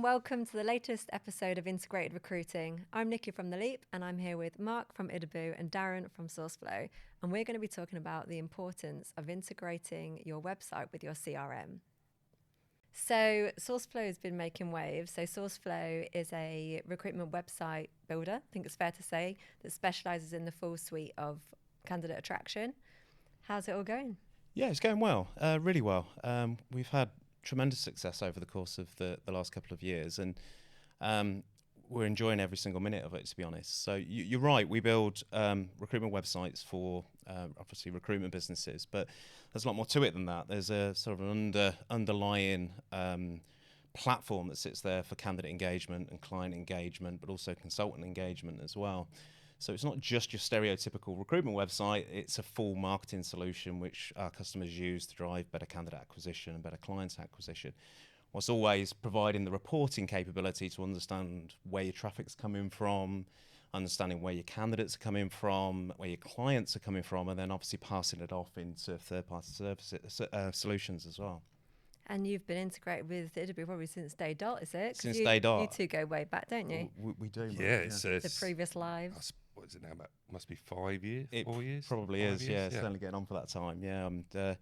Welcome to the latest episode of Integrated Recruiting. I'm Nikki from The Leap, and I'm here with Mark from idibu and Darren from SourceFlow, and we're going to be talking about the importance of integrating your website with your CRM. So SourceFlow has been making waves. So SourceFlow is a recruitment website builder, I think it's fair to say, that specialises in the full suite of candidate attraction. How's it all going? Yeah, it's going well, really well. We've had tremendous success over the course of the last couple of years, and we're enjoying every single minute of it, to be honest. So you're right, we build recruitment websites for obviously recruitment businesses, but there's a lot more to it than that. There's a sort of an underlying platform that sits there for candidate engagement and client engagement, but also consultant engagement as well. So it's not just your stereotypical recruitment website, it's a full marketing solution which our customers use to drive better candidate acquisition and better client acquisition, whilst always providing the reporting capability to understand where your traffic's coming from, understanding where your candidates are coming from, where your clients are coming from, and then obviously passing it off into third-party services, solutions as well. And you've been integrated with idibu probably since day dot, is it? Since day dot. You two go way back, don't you? We do. Yeah, it's the previous lives. What is it now? About must be 5 years, it 4 years. Probably is. Yeah, it's certainly getting on for that time. Yeah, and I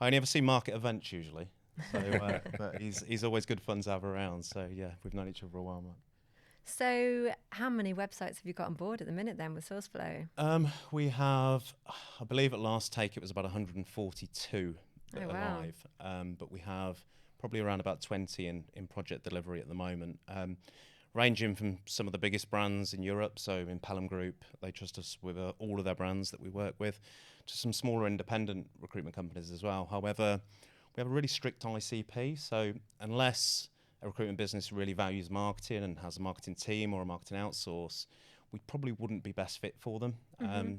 only ever see Mark at events usually, so but he's always good fun to have around. So yeah, we've known each other for a while, Mark. So how many websites have you got on board at the minute then with SourceFlow? We have, I believe at last take it was about 142 that are wow. live, but we have probably around about 20 in project delivery at the moment. Ranging from some of the biggest brands in Europe, so in Pelham Group, they trust us with all of their brands that we work with, to some smaller independent recruitment companies as well. However, we have a really strict ICP, so unless a recruitment business really values marketing and has a marketing team or a marketing outsource, we probably wouldn't be best fit for them.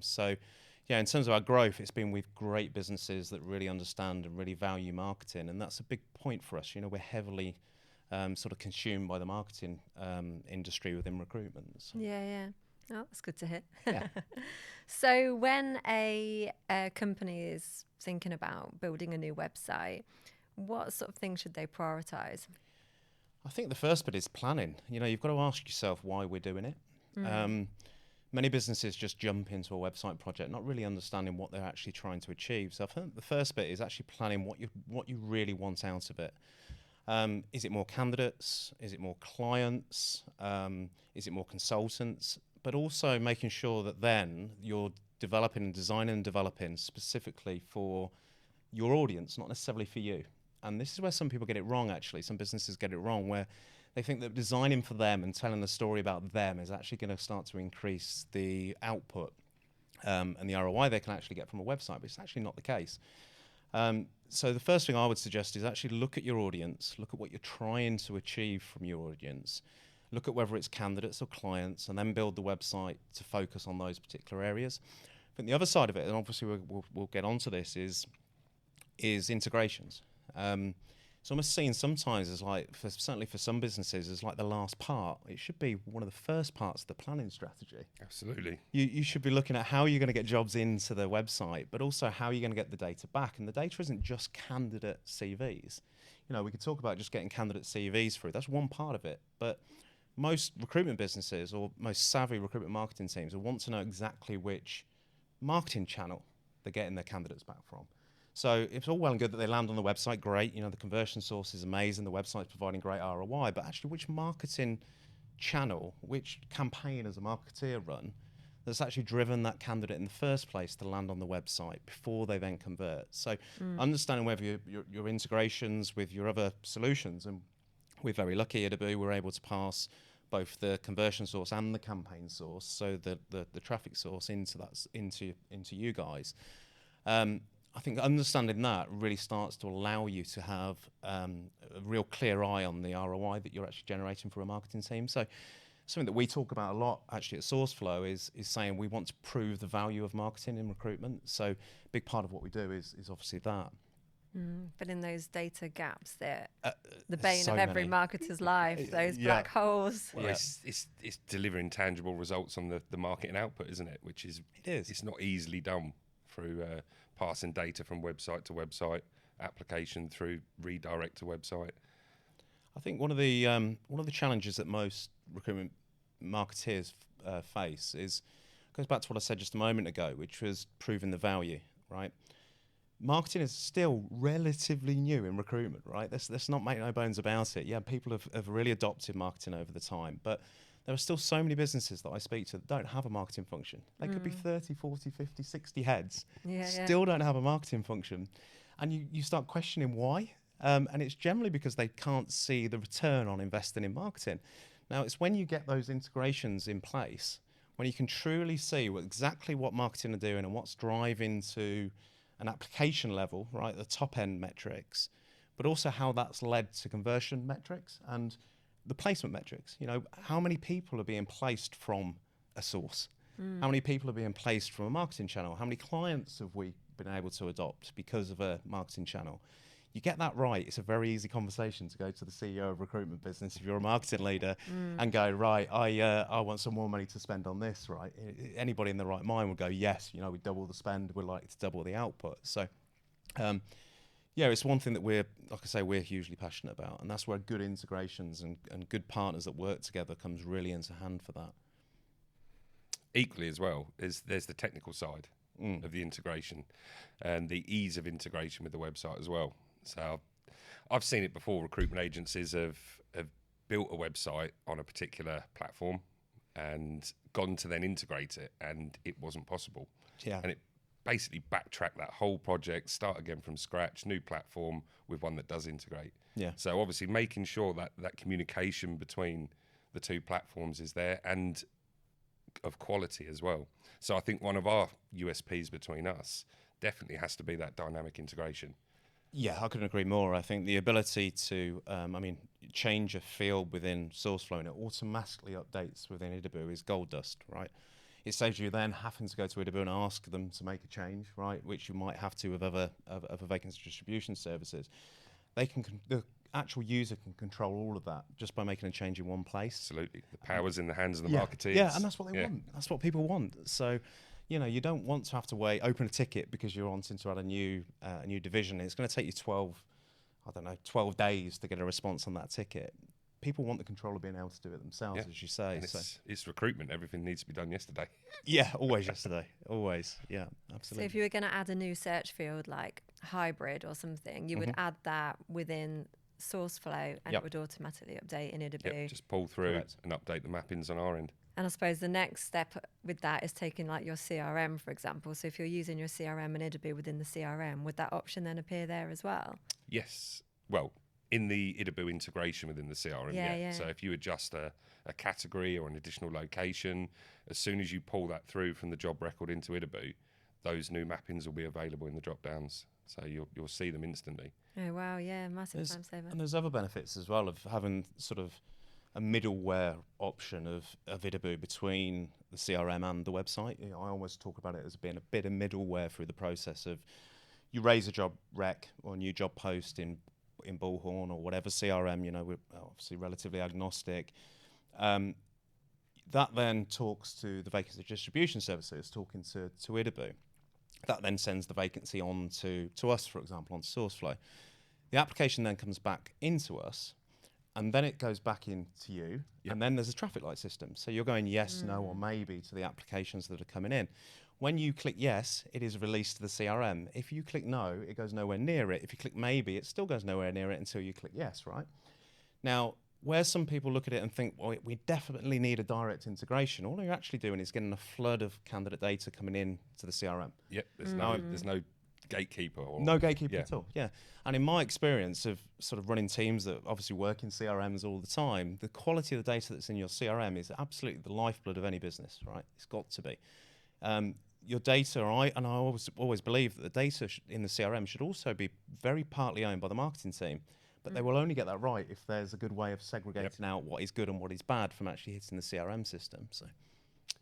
So yeah, in terms of our growth, it's been with great businesses that really understand and really value marketing, and that's a big point for us. You know, we're heavily sort of consumed by the marketing industry within recruitment. So. Yeah. Oh, that's good to hear. Yeah. So when a company is thinking about building a new website, what sort of things should they prioritise? I think the first bit is planning. You know, you've got to ask yourself why we're doing it. Many businesses just jump into a website project, not really understanding what they're actually trying to achieve. So I think the first bit is actually planning what you really want out of it. Is it more candidates? Is it more clients? Is it more consultants? But also making sure that then you're developing and designing and developing specifically for your audience, not necessarily for you. And this is where some people get it wrong, actually. Some businesses get it wrong, where they think that designing for them and telling the story about them is actually going to start to increase the output and the ROI they can actually get from a website, but it's actually not the case. So the first thing I would suggest is actually look at your audience, look at what you're trying to achieve from your audience, look at whether it's candidates or clients, and then build the website to focus on those particular areas. I think the other side of it, and obviously we'll get onto this, is integrations. It's almost seen sometimes as like, certainly for some businesses, as like the last part. It should be one of the first parts of the planning strategy. Absolutely. You should be looking at how you're going to get jobs into the website, but also how you're going to get the data back. And the data isn't just candidate CVs. You know, we could talk about just getting candidate CVs through. That's one part of it. But most recruitment businesses or most savvy recruitment marketing teams will want to know exactly which marketing channel they're getting their candidates back from. So it's all well and good that they land on the website, great. You know, the conversion source is amazing. The website's providing great ROI, but actually which marketing channel, which campaign as a marketeer run that's actually driven that candidate in the first place to land on the website before they then convert. So understanding whether your integrations with your other solutions, and we're very lucky at idibu, we're able to pass both the conversion source and the campaign source, so the traffic source into you guys. I think understanding that really starts to allow you to have a real clear eye on the ROI that you're actually generating for a marketing team. So something that we talk about a lot actually at SourceFlow is saying we want to prove the value of marketing in recruitment. So a big part of what we do is obviously that. But in those data gaps, they're the bane so of every many. marketer's life, those black holes. Well, it's delivering tangible results on the marketing output, isn't it? Which is it's not easily done through passing data from website to website, application through redirect to website. I think one of the challenges that most recruitment marketeers face goes back to what I said just a moment ago, which was proving the value, right? Marketing is still relatively new in recruitment, right? Let's not make no bones about it. Yeah, people have really adopted marketing over the time, but there are still so many businesses that I speak to that don't have a marketing function. They could be 30, 40, 50, 60 heads, still don't have a marketing function. And you start questioning why. And it's generally because they can't see the return on investing in marketing. Now, it's when you get those integrations in place, when you can truly see exactly what marketing are doing and what's driving to an application level, right, the top end metrics, but also how that's led to conversion metrics and the placement metrics. You know, how many people are being placed from a source? How many people are being placed from a marketing channel? How many clients have we been able to adopt because of a marketing channel? You get that right, it's a very easy conversation to go to the CEO of recruitment business if you're a marketing leader and go, right, I want some more money to spend on this, right? Anybody in the right mind would go, yes, you know, we double the spend, we're likely to double the output. So, it's one thing that we're hugely passionate about, and that's where good integrations and good partners that work together comes really into hand for that. Equally as well, there's the technical side of the integration and the ease of integration with the website as well. So I've seen it before. Recruitment agencies have built a website on a particular platform and gone to then integrate it, and it wasn't possible. Yeah. And it basically backtrack that whole project, start again from scratch, new platform with one that does integrate. Yeah. So obviously making sure that communication between the two platforms is there and of quality as well. So I think one of our USPs between us definitely has to be that dynamic integration. Yeah, I couldn't agree more. I think the ability to, change a field within SourceFlow and it automatically updates within idibu is gold dust, right? It saves you then having to go to idibu and ask them to make a change, right? Which you might have to with other vacancy distribution services. The actual user can control all of that just by making a change in one place. Absolutely, the power's in the hands of the marketeers. Yeah, and that's what they want. That's what people want. So, you know, you don't want to have to open a ticket because you're wanting to add a new division. It's going to take you 12 days to get a response on that ticket. People want the control of being able to do it themselves, as you say. And it's recruitment. Everything needs to be done yesterday. Yeah, always yesterday. Always. Yeah, absolutely. So if you were going to add a new search field like hybrid or something, you would add that within SourceFlow and it would automatically update in idibu. Yep, just pull through and update the mappings on our end. And I suppose the next step with that is taking like your CRM, for example. So if you're using your CRM and idibu within the CRM, would that option then appear there as well? Yes. Well, in the idibu integration within the CRM, yeah. So if you adjust a category or an additional location, as soon as you pull that through from the job record into idibu, those new mappings will be available in the drop downs. So you'll see them instantly. Oh, wow. Yeah, massive time saver. And there's other benefits as well of having sort of a middleware option of idibu between the CRM and the website. You know, I always talk about it as being a bit of middleware through the process of you raise a job rec or a new job post in Bullhorn or whatever CRM, you know, we're obviously relatively agnostic. That then talks to the vacancy distribution services, talking to idibu. That then sends the vacancy on to us, for example, on SourceFlow. The application then comes back into us, and then it goes back into you, and then there's a traffic light system. So you're going yes, no, or maybe to the applications that are coming in. When you click yes, it is released to the CRM. If you click no, it goes nowhere near it. If you click maybe, it still goes nowhere near it until you click yes, right? Now, where some people look at it and think, well, we definitely need a direct integration, all you're actually doing is getting a flood of candidate data coming in to the CRM. Yep, there's no gatekeeper. No gatekeeper at all, yeah. And in my experience of sort of running teams that obviously work in CRMs all the time, the quality of the data that's in your CRM is absolutely the lifeblood of any business, right? It's got to be. Your data, I always believe that the data in the CRM should also be very partly owned by the marketing team, but they will only get that right if there's a good way of segregating out what is good and what is bad from actually hitting the CRM system. So,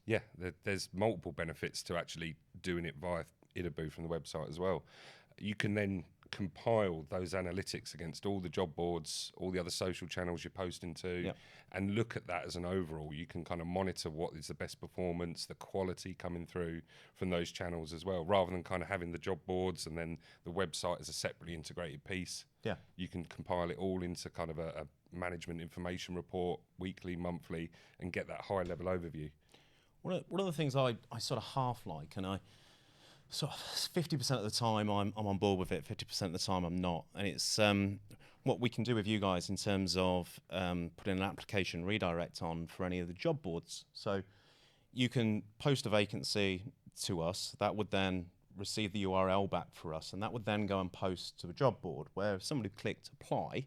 yeah, there's multiple benefits to actually doing it via idibu from the website as well. You can then compile those analytics against all the job boards, all the other social channels you're posting to, and look at that as an overall. You can kind of monitor what is the best performance, the quality coming through from those channels as well, rather than kind of having the job boards and then the website as a separately integrated piece. Yeah, you can compile it all into kind of a management information report, weekly, monthly, and get that high level overview. One of the things I sort of half like, and I sort of 50% of the time I'm on board with it, 50% of the time I'm not. And it's what we can do with you guys in terms of putting an application redirect on for any of the job boards. So you can post a vacancy to us, that would then receive the URL back for us, and that would then go and post to a job board where if somebody clicked apply,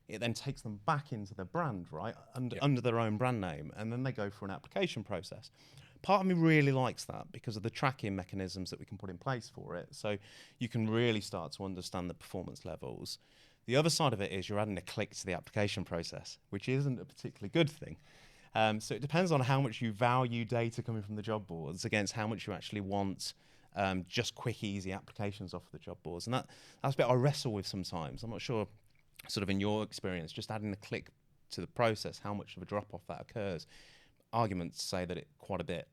it then takes them back into their brand, right, under their own brand name, and then they go through an application process. Part of me really likes that because of the tracking mechanisms that we can put in place for it. So you can really start to understand the performance levels. The other side of it is you're adding a click to the application process, which isn't a particularly good thing. So it depends on how much you value data coming from the job boards against how much you actually want just quick, easy applications off of the job boards. And that's a bit I wrestle with sometimes. I'm not sure, sort of in your experience, just adding a click to the process, how much of a drop-off that occurs. Arguments say that quite a bit.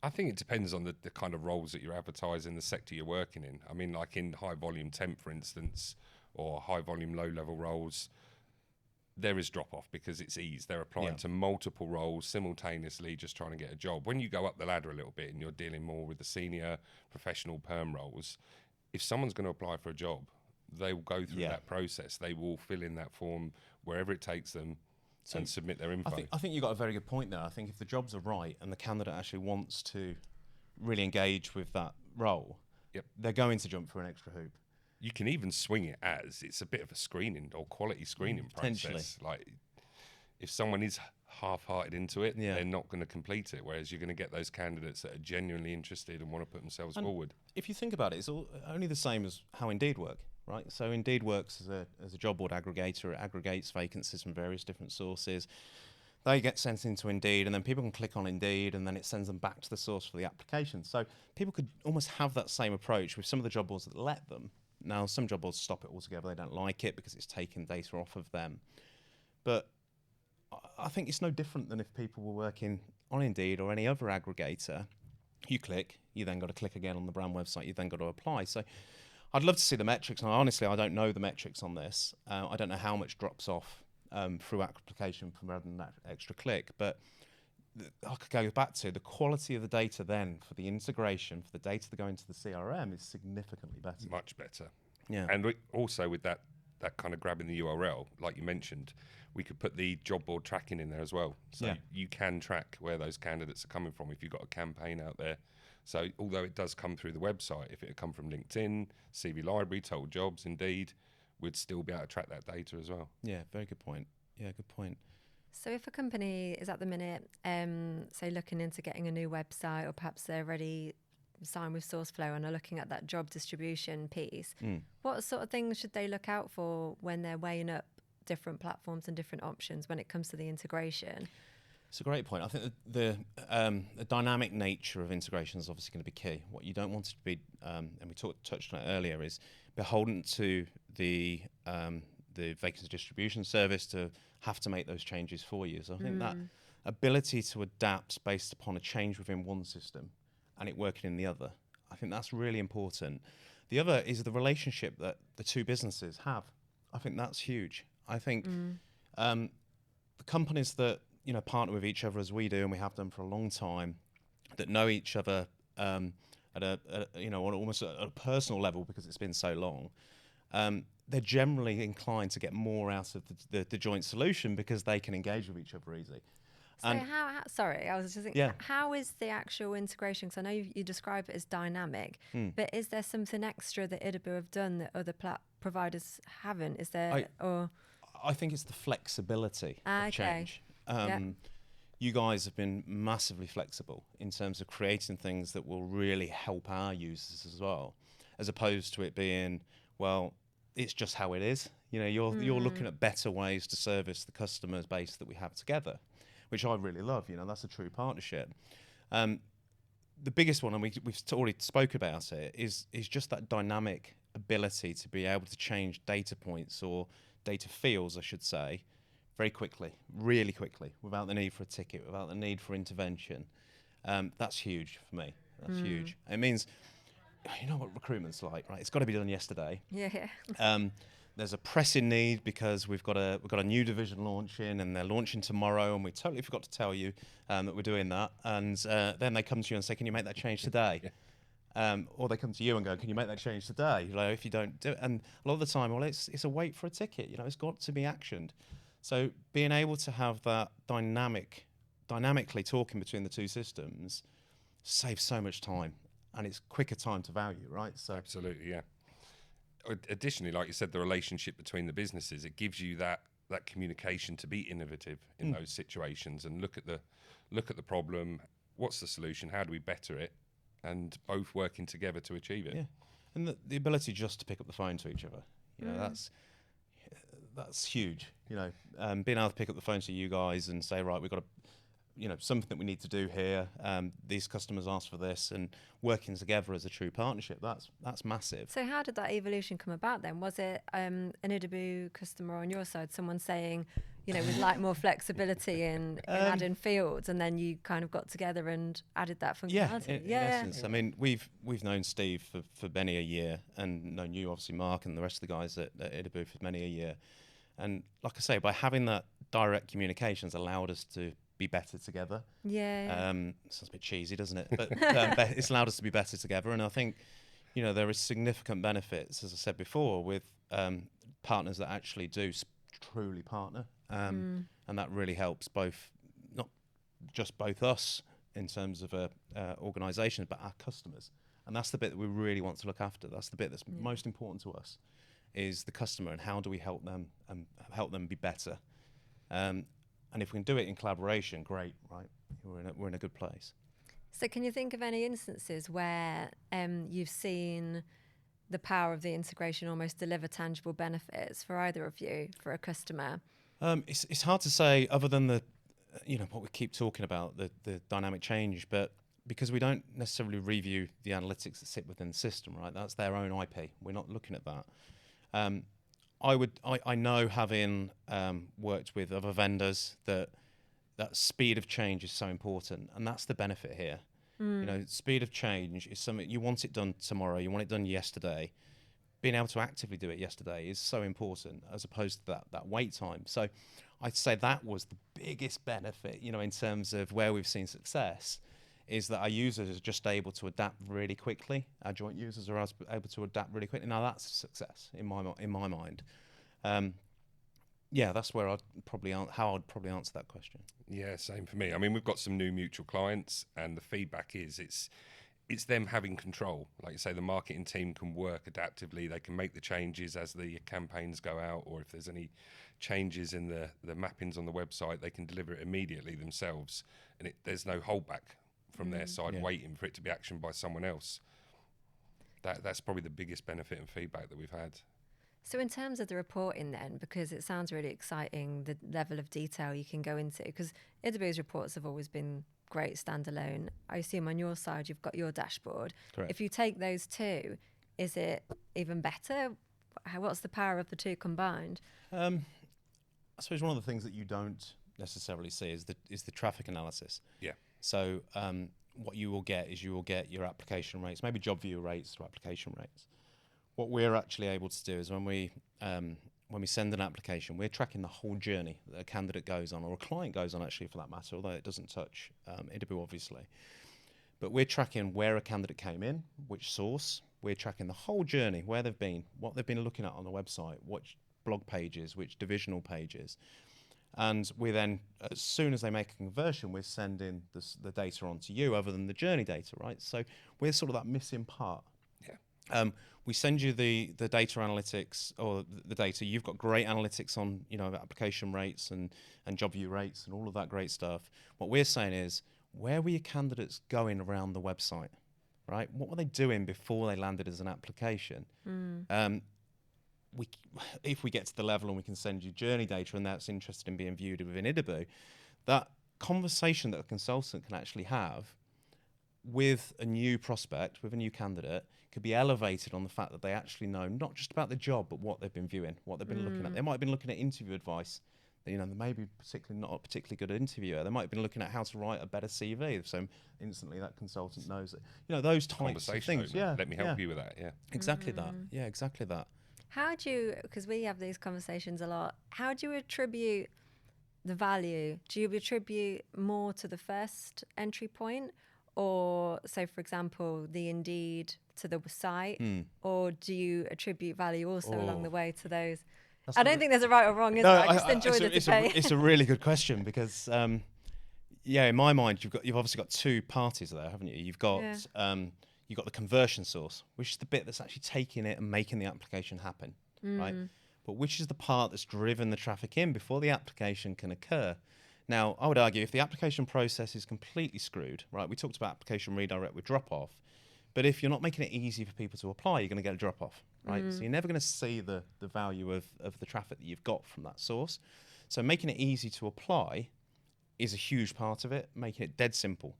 I think it depends on the kind of roles that you're advertising, the sector you're working in. I mean, like in high volume temp, for instance, or high volume low level roles, there is drop off because it's ease. They're applying to multiple roles simultaneously, just trying to get a job. When you go up the ladder a little bit and you're dealing more with the senior professional perm roles, if someone's going to apply for a job, they will go through that process. They will fill in that form wherever it takes them and submit their info. I think you've got a very good point there. I think if the jobs are right and the candidate actually wants to really engage with that role, they're going to jump through an extra hoop. You can even swing it as it's a bit of a screening or quality screening process. Like if someone is half-hearted into it, they're not going to complete it. Whereas you're going to get those candidates that are genuinely interested and want to put themselves forward. If you think about it, it's only the same as how Indeed work, right? So Indeed works as a job board aggregator. It aggregates vacancies from various different sources. They get sent into Indeed, and then people can click on Indeed, and then it sends them back to the source for the application. So people could almost have that same approach with some of the job boards that let them. Now, some job boards stop it altogether. They don't like it because it's taking data off of them. But I think it's no different than if people were working on Indeed or any other aggregator. You click, you then got to click again on the brand website, you then got to apply. So I'd love to see the metrics. And honestly, I don't know the metrics on this. I don't know how much drops off through application from rather than that extra click. But I could go back to the quality of the data then for the integration, for the data that go into the CRM is significantly better. Much better. Yeah. And also with that kind of grabbing the URL, like you mentioned, we could put the job board tracking in there as well. So you can track where those candidates are coming from if you've got a campaign out there. So although it does come through the website, if it had come from LinkedIn, CV Library, Total Jobs, Indeed, we'd still be able to track that data as well. Yeah, very good point. Yeah, good point. So if a company is at the minute, say looking into getting a new website, or perhaps they're already signed with SourceFlow and are looking at that job distribution piece, what sort of things should they look out for when they're weighing up different platforms and different options when it comes to the integration? It's a great point. I think the dynamic nature of integration is obviously going to be key. What you don't want it to be, and we touched on it earlier, is beholden to the vacancy distribution service to have to make those changes for you. So I think that ability to adapt based upon a change within one system and it working in the other, I think that's really important. The other is the relationship that the two businesses have. I think that's huge. I think the companies that partner with each other as we do, and we have done for a long time, that know each other at almost a personal level because it's been so long. they're generally inclined to get more out of the joint solution because they can engage with each other easy. So sorry, I was just thinking, Yeah. how is the actual integration? Because I know you describe it as dynamic, but is there something extra that idibu have done that other providers haven't? Is there, I think it's the flexibility of okay. change. You guys have been massively flexible in terms of creating things that will really help our users as well, as opposed to it being, well, it's just how it is. You know, you're looking at better ways to service the customer base that we have together, which I really love. You know, that's a true partnership. The biggest one, and we've already spoke about it, is just that dynamic ability to be able to change data points or data fields, I should say, very quickly, really quickly, without the need for a ticket, without the need for intervention. That's huge for me. That's huge. It means, you know what recruitment's like, right? It's got to be done yesterday. Yeah. There's a pressing need because we've got a new division launching, and they're launching tomorrow, and we totally forgot to tell you that we're doing that. And then they come to you and say, "Can you make that change today?" Or they come to you and go, "Can you make that change today?" You know, if you don't do it, and a lot of the time, well, it's a wait for a ticket. You know, it's got to be actioned. So being able to have that dynamically talking between the two systems saves so much time, and it's quicker time to value, right? So absolutely, yeah. Additionally, like you said, the relationship between the businesses, it gives you that communication to be innovative in those situations and look at the problem. What's the solution? How do we better it? And both working together to achieve it. Yeah, and the ability just to pick up the phone to each other, you know, that's huge. You know, being able to pick up the phone to you guys and say, right, we've got something that we need to do here. These customers asked for this, and working together as a true partnership, that's massive. So how did that evolution come about then? Was it an idibu customer on your side, someone saying, you know, we'd like more flexibility in adding fields, and then you kind of got together and added that functionality? In essence. I mean, we've known Steve for many a year, and known you, obviously, Mark, and the rest of the guys at idibu for many a year. And like I say, by having that direct communication has allowed us to be better together. Sounds a bit cheesy, doesn't it? But it's allowed us to be better together. And I think, you know, there is significant benefits, as I said before, with partners that actually do truly partner. And that really helps not just us in terms of organisations, but our customers. And that's the bit that we really want to look after. That's the bit that's most important to us, is the customer, and how do we help them and help them be better. And if we can do it in collaboration, great, right? We're in a good place. So can you think of any instances where you've seen the power of the integration almost deliver tangible benefits for either of you, for a customer? It's hard to say, other than what we keep talking about, the dynamic change, but because we don't necessarily review the analytics that sit within the system, right? That's their own IP. We're not looking at that. I know, having worked with other vendors, that speed of change is so important, and that's the benefit here. You know, speed of change is something you want it done tomorrow, you want it done yesterday. Being able to actively do it yesterday is so important, as opposed to that wait time. So I'd say that was the biggest benefit, you know, in terms of where we've seen success, is that our users are just able to adapt really quickly. Our joint users are able to adapt really quickly. Now that's a success in my mind. That's where I'd probably answer that question. Yeah, same for me. I mean, we've got some new mutual clients, and the feedback is it's them having control. Like you say, the marketing team can work adaptively. They can make the changes as the campaigns go out, or if there's any changes in the mappings on the website, they can deliver it immediately themselves, and there's no holdback from their side waiting for it to be actioned by someone else. That's probably the biggest benefit and feedback that we've had. So in terms of the reporting then, because it sounds really exciting, the level of detail you can go into, because idibu's reports have always been great standalone. I assume on your side you've got your dashboard. Correct. If you take those two, is it even better? What's the power of the two combined? I suppose one of the things that you don't necessarily see is the traffic analysis. Yeah. So what you will get is your application rates, maybe job view rates or application rates. What we're actually able to do is when we send an application, we're tracking the whole journey that a candidate goes on, or a client goes on, actually, for that matter, although it doesn't touch idibu, obviously. But we're tracking where a candidate came in, which source, we're tracking the whole journey, where they've been, what they've been looking at on the website, which blog pages, which divisional pages. And we then, as soon as they make a conversion, we're sending the data on to you, other than the journey data, right? So we're sort of that missing part. Yeah. We send you the data analytics, or the data. You've got great analytics on, application rates and job view rates and all of that great stuff. What we're saying is, where were your candidates going around the website, right? What were they doing before they landed as an application? If we get to the level and we can send you journey data and that's interested in being viewed within idibu, that conversation that a consultant can actually have with a new prospect, with a new candidate, could be elevated on the fact that they actually know not just about the job, but what they've been viewing, what they've been looking at. They might have been looking at interview advice. They may be particularly not a particularly good interviewer. They might have been looking at how to write a better CV. So instantly that consultant knows that, those types of things. Yeah. Let me help you with that. Yeah. Exactly that. Yeah, exactly that. How do you, because we have these conversations a lot, how do you attribute the value? Do you attribute more to the first entry point? Or, so for example, the Indeed to the site? Or do you attribute value also along the way to those? I don't think there's a right or wrong, is there? I just enjoy the debate. It's a really good question because, in my mind, you've obviously got two parties there, haven't you? You've got the conversion source, which is the bit that's actually taking it and making the application happen, right? But which is the part that's driven the traffic in before the application can occur? Now, I would argue if the application process is completely screwed, right? We talked about application redirect with drop-off, but if you're not making it easy for people to apply, you're going to get a drop-off, right? So you're never going to see the value of the traffic that you've got from that source. So making it easy to apply is a huge part of it, making it dead simple.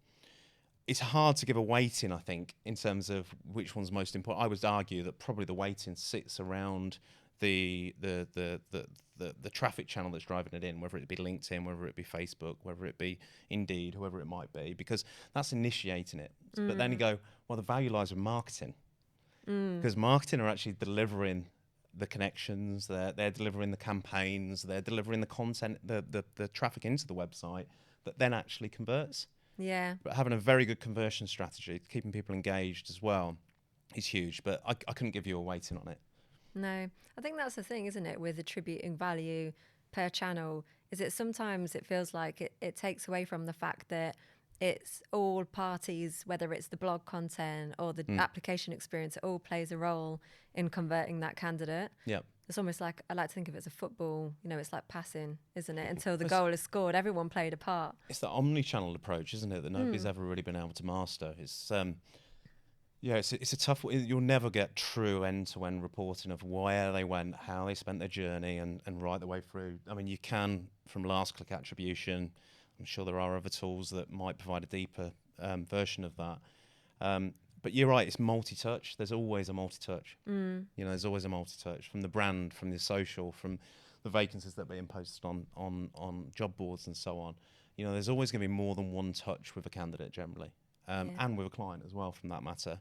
It's hard to give a weighting, I think, in terms of which one's most important. I would argue that probably the weighting sits around the traffic channel that's driving it in, whether it be LinkedIn, whether it be Facebook, whether it be Indeed, whoever it might be, because that's initiating it. But then you go, well, the value lies with marketing, because marketing are actually delivering the connections, they're delivering the campaigns, they're delivering the content, the traffic into the website that then actually converts. Yeah. But having a very good conversion strategy, keeping people engaged as well, is huge. But I couldn't give you a weighting on it. No, I think that's the thing, isn't it, with attributing value per channel, is that sometimes it feels like it takes away from the fact that it's all parties, whether it's the blog content or the application experience, it all plays a role in converting that candidate. Yeah. It's almost like, I like to think of it as a football, it's like passing, isn't it? Until the goal is scored, everyone played a part. It's the omni-channel approach, isn't it, that nobody's ever really been able to master. It's it's a tough. You'll never get true end-to-end reporting of where they went, how they spent their journey, and right the way through. I mean, you can from last-click attribution. I'm sure there are other tools that might provide a deeper version of that. But you're right, it's multi-touch. There's always a multi-touch. There's always a multi-touch from the brand, from the social, from the vacancies that are being posted on job boards and so on. There's always going to be more than one touch with a candidate generally. And with a client as well, from that matter.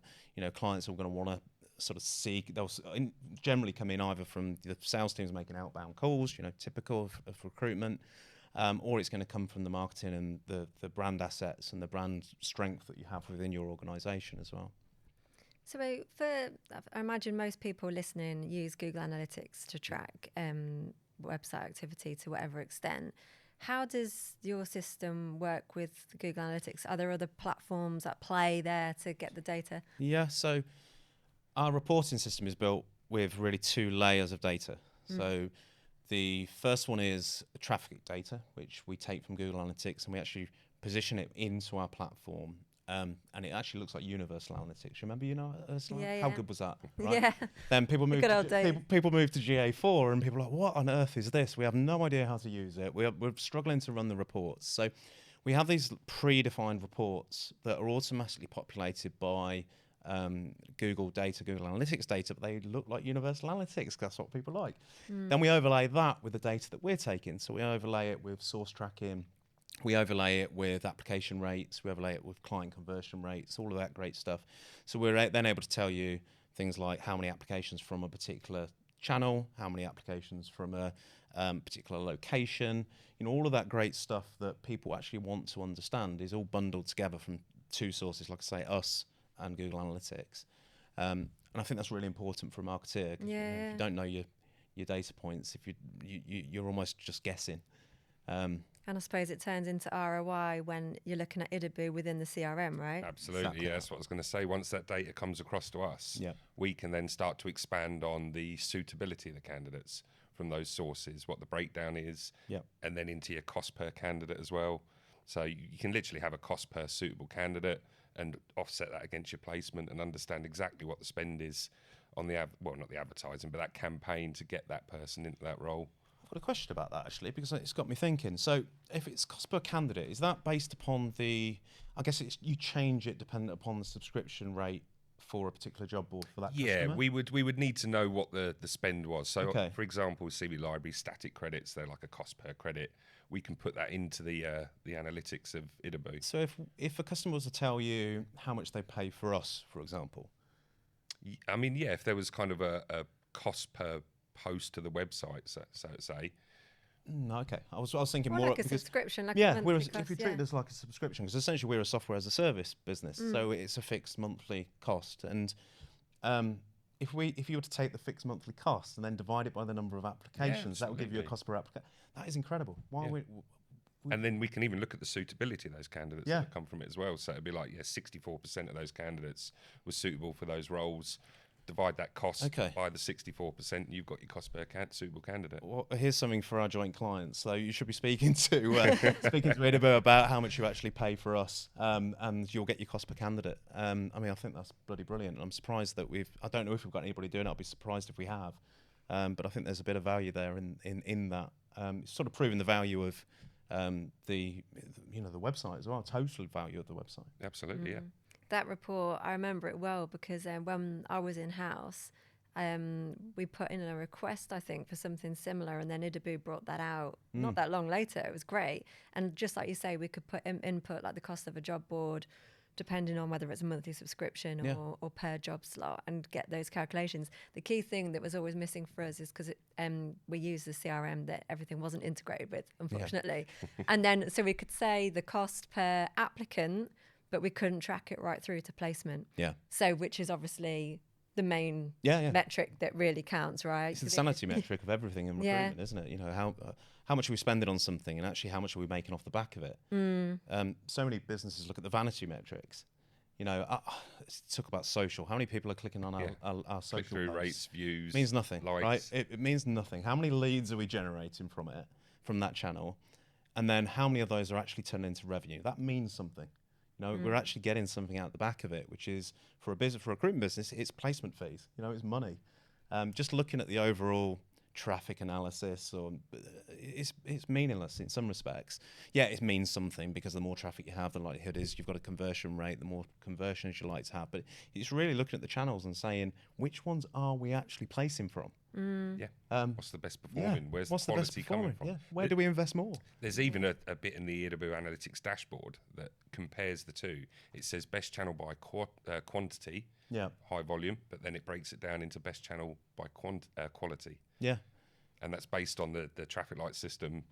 Clients are going to want to sort of seek, they'll generally come in either from the sales teams making outbound calls, typical of recruitment, or it's going to come from the marketing and the brand assets and the brand strength that you have within your organisation as well. So I imagine most people listening use Google Analytics to track website activity to whatever extent. How does your system work with Google Analytics? Are there other platforms at play there to get the data? Yeah, so our reporting system is built with really two layers of data. So the first one is traffic data, which we take from Google Analytics and we actually position it into our platform. And it actually looks like Universal Analytics. Remember, how good was that? Right? Yeah. Then people moved to GA4, and people are like, what on earth is this? We have no idea how to use it. We're struggling to run the reports. So we have these predefined reports that are automatically populated by Google data, Google Analytics data, but they look like Universal Analytics. That's what people like. Then we overlay that with the data that we're taking. So we overlay it with source tracking. We overlay it with application rates. We overlay it with client conversion rates, all of that great stuff. So we're then able to tell you things like how many applications from a particular channel, how many applications from a particular location, all of that great stuff that people actually want to understand is all bundled together from two sources, like I say, us and Google Analytics. And And I think that's really important for a marketeer. 'Cause, if you don't know your data points, if you're almost just guessing. And I suppose it turns into ROI when you're looking at idibu within the CRM, right? Absolutely, Exactly. yeah, that's what I was going to say. Once that data comes across to us, Yeah. we can then start to expand on the suitability of the candidates from those sources, what the breakdown is, and then into your cost per candidate as well. So you can literally have a cost per suitable candidate and offset that against your placement and understand exactly what the spend is on the, not the advertising, but that campaign to get that person into that role. I've got a question about that actually, because it's got me thinking. So if it's cost per candidate, is that based upon I guess you change it dependent upon the subscription rate for a particular job board for that customer? We would need to know what the spend was. So for example, CV Library static credits, they're like a cost per credit. We can put that into the analytics of idibu. So if a customer was to tell you how much they pay for us, for example. I mean, yeah, if there was kind of a cost per post to the website, so to say. No, okay. I was thinking more more like a subscription, like yeah, a monthly if we treat it as like a subscription, because essentially we're a software as a service business, so it's a fixed monthly cost. And if you were to take the fixed monthly cost and then divide it by the number of applications, that would give you a cost per application. That is incredible. And then we can even look at the suitability of those candidates that come from it as well. So it'd be like, 64% of those candidates were suitable for those roles. Divide that cost by the 64%, you've got your cost per suitable candidate. Well, here's something for our joint clients. So you should be speaking to idibu about how much you actually pay for us, and you'll get your cost per candidate. I mean, I think that's bloody brilliant. I'm surprised that I don't know if we've got anybody doing it. I'll be surprised if we have. But I think there's a bit of value there in that. It's sort of proving the value of the website as well. Total value of the website. Absolutely, yeah. That report, I remember it well because when I was in-house, we put in a request, I think, for something similar, and then idibu brought that out not that long later. It was great. And just like you say, we could put input like the cost of a job board, depending on whether it's a monthly subscription or per job slot, and get those calculations. The key thing that was always missing for us is because we use the CRM that everything wasn't integrated with, unfortunately. And then so we could say the cost per applicant, but we couldn't track it right through to placement. Yeah. So, which is obviously the main metric that really counts, right? It's the sanity metric of everything in recruitment, isn't it? You know, how much are we spending on something, and actually how much are we making off the back of it? So many businesses look at the vanity metrics. You know, talk about social. How many people are clicking on our social click-through posts? rates, views, means nothing, likes. right? It means nothing. How many leads are we generating from that channel? And then how many of those are actually turning into revenue? That means something. You know, we're actually getting something out the back of it, which is for a recruitment business, it's placement fees. You know, it's money. Just looking at the overall traffic analysis, or it's meaningless in some respects. Yeah, it means something because the more traffic you have, the likelihood is you've got a conversion rate, the more conversions you like to have. But it's really looking at the channels and saying, which ones are we actually placing from? What's the best performing? Where's the quality coming from? Where do we invest more? There's even a bit in the idibu analytics dashboard that compares the two. It says best channel by quantity, high volume, but then it breaks it down into best channel by quality. Yeah. And that's based on the traffic light system.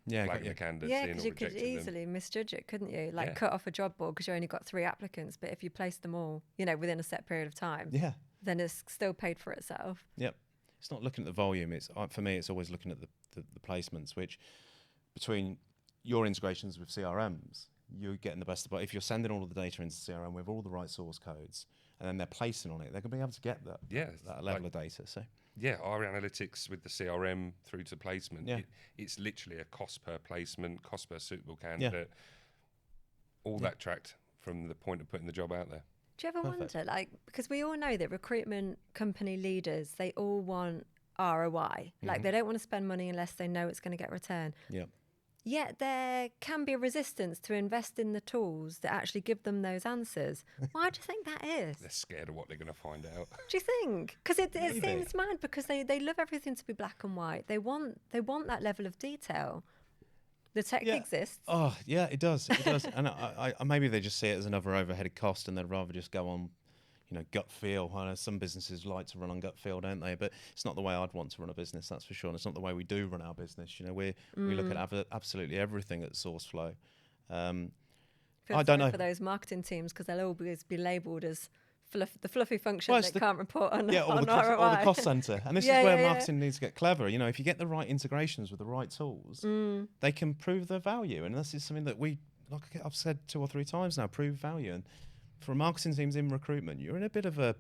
Flagging the candidates yeah, in because or you could rejecting easily them. misjudge it, couldn't you? Like cut off a job board because you only got 3 applicants, but if you place them all, within a set period of time, then it's still paid for itself. Yep. It's not looking at the volume. It's for me, it's always looking at the placements, which between your integrations with CRMs, you're getting the best of both. If you're sending all of the data into CRM with all the right source codes, and then they're placing on it, they're going to be able to get that level of data. So our analytics with the CRM through to placement, it's literally a cost per placement, cost per suitable candidate, all that tracked from the point of putting the job out there. Do you ever wonder, because we all know that recruitment company leaders, they all want ROI. Like, they don't want to spend money unless they know it's going to get return. Yeah. Yet there can be a resistance to invest in the tools that actually give them those answers. Why do you think that is? They're scared of what they're going to find out. Do you think? Because it seems mad, because they love everything to be black and white. They want that level of detail. The tech exists. Oh, yeah, it does. It does. And I maybe they just see it as another overhead cost, and they'd rather just go on, gut feel. I know some businesses like to run on gut feel, don't they? But it's not the way I'd want to run a business, that's for sure. And it's not the way we do run our business. We look at absolutely everything at SourceFlow. I don't know for those marketing teams, because they'll always be labelled as the fluffy function Well, that can't report on, yeah, or on the cost, ROI. or the cost center. And this Yeah, is where yeah, yeah. marketing needs to get clever. You know, if you get the right integrations with the right tools, they can prove their value. And this is something that we, like I've said 2 or 3 times now, prove value. And for marketing teams in recruitment, you're in a bit of a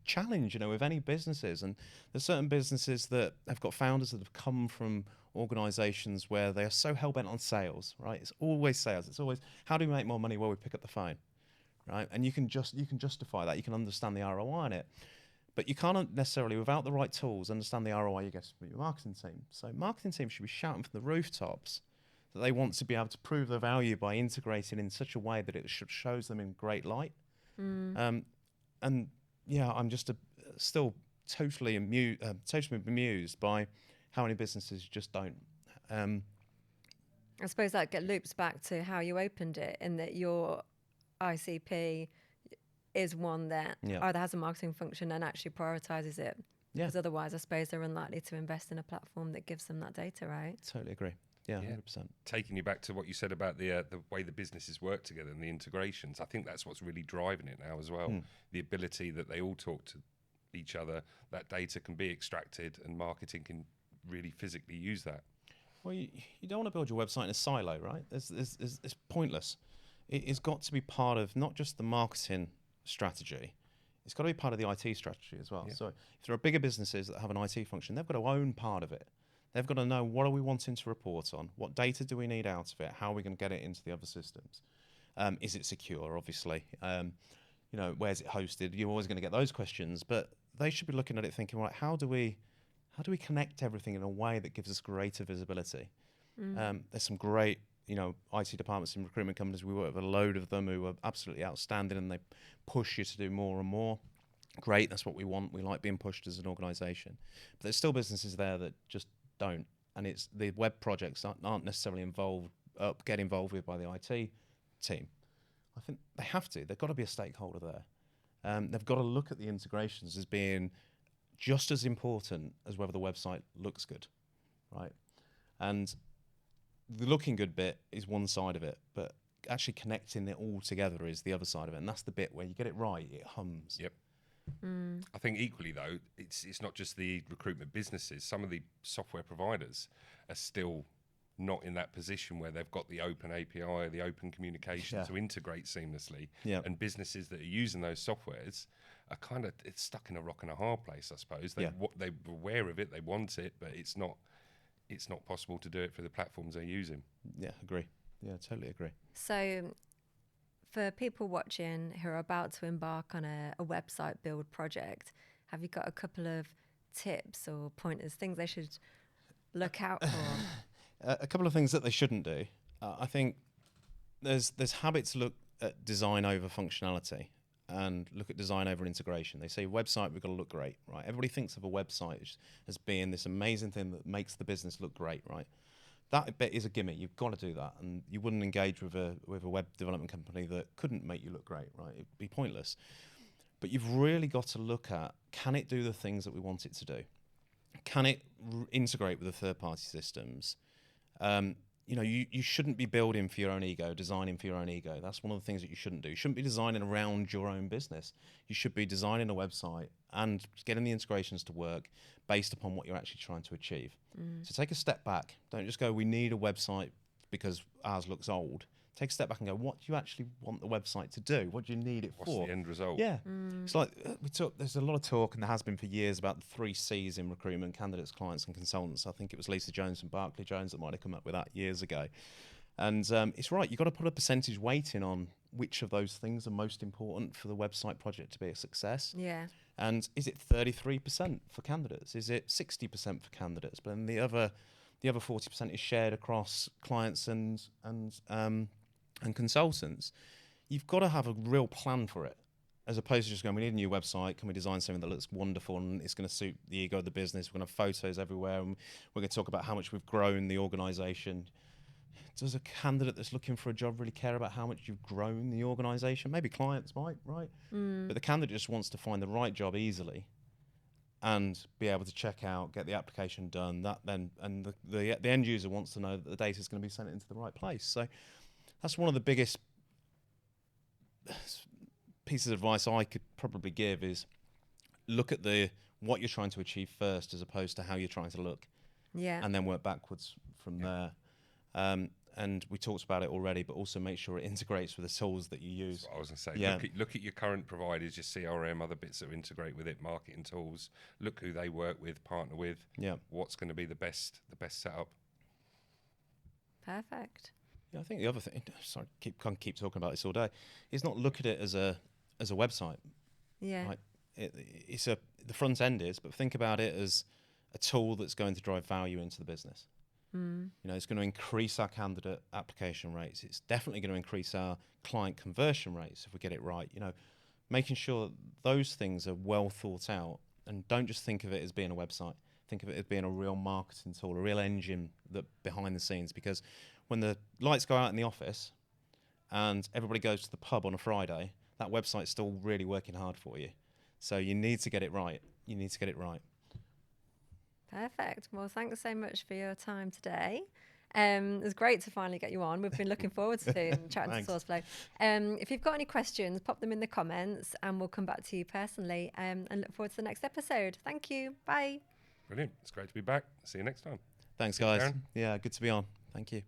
challenge, you know, with any businesses. And there's certain businesses that have got founders that have come from organizations where they are so hell-bent on sales, right? It's always sales. It's always, how do we make more money? Well, we pick up the phone, right? And you can justify that. You can understand the ROI on it. But you can't necessarily, without the right tools, understand the ROI you get from your marketing team. So marketing teams should be shouting from the rooftops that they want to be able to prove their value by integrating in such a way that it shows them in great light. And yeah, I'm just still totally bemused by how many businesses just don't. I suppose that loops back to how you opened it, in that your ICP is one that either has a marketing function and actually prioritizes it. Because otherwise, I suppose they're unlikely to invest in a platform that gives them that data, right? Totally agree. Yeah, 100%. Taking you back to what you said about the way the businesses work together and the integrations, I think that's what's really driving it now as well. The ability that they all talk to each other, that data can be extracted, and marketing can really physically use that. Well, you don't want to build your website in a silo, right? It's pointless. It's got to be part of not just the marketing strategy, it's got to be part of the IT strategy as well. So if there are bigger businesses that have an IT function, they've got to own part of it. They've got to know, what are we wanting to report on? What data do we need out of it? How are we going to get it into the other systems? Is it secure, obviously? You know, where's it hosted? You're always going to get those questions, but they should be looking at it thinking, right, how do we connect everything in a way that gives us greater visibility? There's some great, you know, IT departments in recruitment companies. We work with a load of them who are absolutely outstanding, and they push you to do more and more. Great, that's what we want. We like being pushed as an organisation. But there's still businesses there that just don't, and it's the web projects aren't necessarily get involved with by the IT team. I think they have to. They've got to be a stakeholder there. They've got to look at the integrations as being just as important as whether the website looks good, right? And the looking good bit is one side of it, but actually connecting it all together is the other side of it, and that's the bit where you get it right, it hums. Yep. I think equally though, it's not just the recruitment businesses. Some of the software providers are still not in that position where they've got the open API, the open communication to integrate seamlessly. And businesses that are using those softwares are kind of stuck in a rock and a hard place, I suppose. They're aware of it, they want it, but it's not possible to do it for the platforms they're using. Yeah, agree. Yeah, totally agree. So for people watching who are about to embark on a website build project, have you got a couple of tips or pointers, things they should look out for? A couple of things that they shouldn't do. I think there's habits to look at design over functionality and look at design over integration. They say website, we've got to look great, right? Everybody thinks of a website as being this amazing thing that makes the business look great, right? That bit is a gimmick. You've got to do that, and you wouldn't engage with a web development company that couldn't make you look great, right? It'd be pointless. But you've really got to look at, can it do the things that we want it to do? Can it integrate with the third-party systems? You know, you shouldn't be building for your own ego, designing for your own ego. That's one of the things that you shouldn't do. You shouldn't be designing around your own business. You should be designing a website and getting the integrations to work based upon what you're actually trying to achieve. So take a step back. Don't just go, we need a website because ours looks old. Take a step back and go, what do you actually want the website to do? What do you need it for? What's the end result? Yeah. It's like there's a lot of talk, and there has been for years, about the 3 C's in recruitment: candidates, clients, and consultants. I think it was Lisa Jones from Barclay Jones that might have come up with that years ago. And it's right, you've got to put a percentage weighting on which of those things are most important for the website project to be a success. Yeah. And is it 33% for candidates? Is it 60% for candidates? But then the other 40% is shared across clients and consultants. You've got to have a real plan for it, as opposed to just going, we need a new website. Can we design something that looks wonderful and it's going to suit the ego of the business? We're going to have photos everywhere, and we're going to talk about how much we've grown the organisation. Does a candidate that's looking for a job really care about how much you've grown the organisation? Maybe clients might, right? But the candidate just wants to find the right job easily and be able to check out, get the application done. And the end user wants to know that the data is going to be sent into the right place. So that's one of the biggest pieces of advice I could probably give is look at what you're trying to achieve first, as opposed to how you're trying to look, and then work backwards from there. And we talked about it already, but also make sure it integrates with the tools that you use. That's what I was going to say. Look at your current providers, your CRM, other bits that integrate with it, marketing tools. Look who they work with, partner with. What's going to be the best setup. Perfect. Yeah, I think the other thing, sorry, can't keep talking about this all day, is not look at it as a website. Yeah. Right? The front end is, but think about it as a tool that's going to drive value into the business. It's going to increase our candidate application rates. It's definitely going to increase our client conversion rates if we get it right. Making sure those things are well thought out, and don't just think of it as being a website. Think of it as being a real marketing tool, a real engine that behind the scenes. Because when the lights go out in the office and everybody goes to the pub on a Friday, that website's still really working hard for you. So you need to get it right. Perfect. Well, thanks so much for your time today. It was great to finally get you on. We've been looking forward to chatting to SourceFlow. If you've got any questions, pop them in the comments and we'll come back to you personally, and look forward to the next episode. Thank you. Bye. Brilliant. It's great to be back. See you next time. Thanks, guys. Yeah, good to be on. Thank you.